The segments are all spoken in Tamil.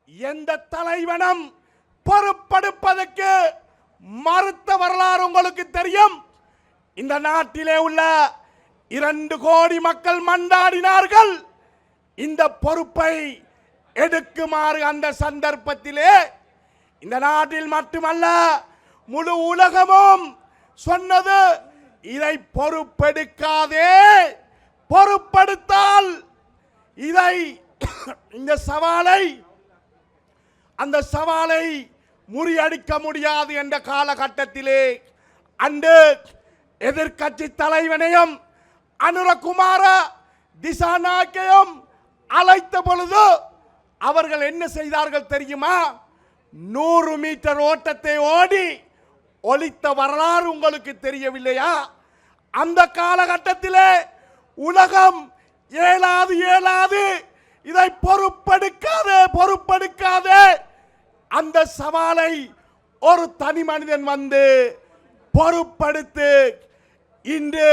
எந்த தலைவனும் பொறுப்பெடுப்பதற்கு மறுத்த வரலாறு உங்களுக்கு தெரியும். இந்த நாட்டிலே உள்ள 2 கோடி மக்கள் மன்றாடினார்கள் இந்த பொறுப்பை எடுக்குமாறு. அந்த சந்தர்ப்பத்திலே இந்த நாட்டில் மட்டுமல்ல முழு உலகமும் சொன்னது, இதை பொறுப்பெடுக்காதே, பொறுப்பெடுத்தால் இதை இந்த சவாலை முறியடிக்க முடியாது என்ற காலகட்டத்திலே அன்று எதிர்கட்சி தலைவனையும் அனுரகுமார திசாநாயக்கையும் அழைத்த பொழுது அவர்கள் என்ன செய்தார்கள் தெரியுமா? 100 மீட்டர் ஓட்டத்தை ஓடி ஒலித்த வரலாறு உங்களுக்கு தெரியவில்லையா? அந்த காலகட்டத்திலே உலகம் ஏலாது இதை பொறுப்பெடுக்காதே அந்த சவாலை ஒரு தனி மனிதன் வந்து பொறுப்பெடுத்து இன்று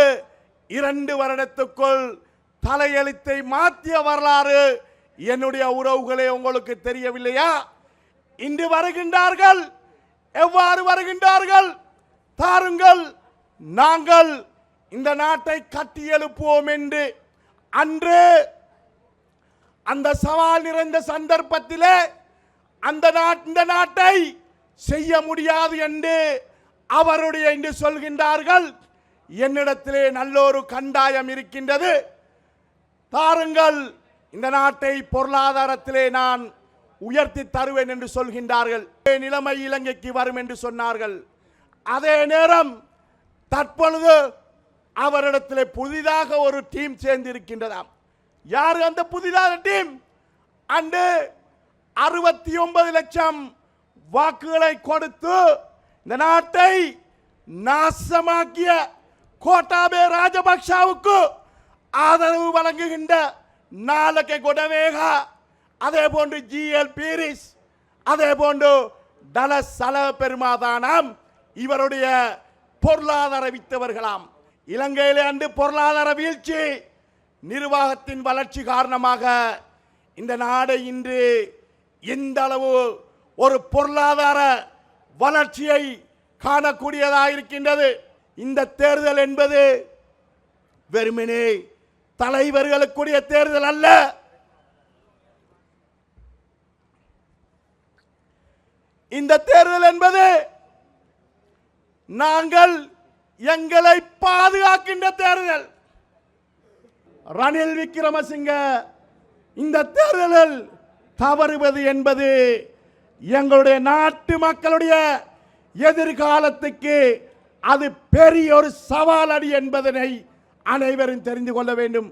2 வருடத்துக்குள் தலையெழுத்தை மாற்றிய வரலாறு என்னுடைய உறவுகளே உங்களுக்கு தெரியவில்லையா? இன்று வருகின்றார்கள். எவ்வாறு வருகின்றார்கள்? தாருங்கள், நாங்கள் இந்த நாட்டை கட்டி எழுப்புவோம் என்று. அன்று அந்த சவால் நிறைந்த சந்தர்ப்பத்திலே இந்த நாட்டை செய்ய முடியாது என்று அவருடைய என்று சொல்கின்றார்கள். என்னிடத்திலே நல்லொரு கண்டாயம் இருக்கின்றது. தாருங்கள், இந்த நாட்டை பொருளாதாரத்திலே நான் உயர்த்தி தருவேன் என்று சொல்கின்றார்கள். நிலைமை இலங்கைக்கு வரும் என்று சொன்னார்கள். அதே நேரம் தற்பொழுது அவரிடத்திலே புதிதாக ஒரு டீம் சேர்ந்து இருக்கின்றதாம். யாரு அந்த புதிதாக டீம்? அன்று 69 லட்சம் வாக்குகளை கொடுத்து இந்த நாட்டை நாசமாக்கிய கோட்டாபே ராஜபக்ஷவுக்கு ஆதரவு வழங்குகின்ற நாலகே கொடவேகா, அதே போன்று GL பீரிஸ், அதே போன்று டலஸ் சல பெருமாதானாம் இவருடைய பொருளாதார வித்தவர்களாம். இலங்கையிலே அன்று பொருளாதார வீழ்ச்சி, நிர்வாகத்தின் வளர்ச்சி காரணமாக இந்த நாடு இன்று எந்த அளவு ஒரு பொருளாதார வளர்ச்சியை காணக்கூடியதாக இருக்கின்றது. இந்த தேர்தல் என்பது வெறுமனே தலைவர்களுக்குரிய தேர்தல் அல்ல. இந்த தேர்தல் என்பது நாங்கள் எங்களை பாதுகாக்கின்ற தேர்தல். ரணில் விக்ரமசிங்க இந்த தேர்தலில் தவறுவது என்பது எங்களுடைய நாட்டு மக்களுடைய எதிர்காலத்துக்கு அது பெரிய ஒரு சவால் அடி என்பதனை அனைவரும் தெரிந்து கொள்ள வேண்டும்.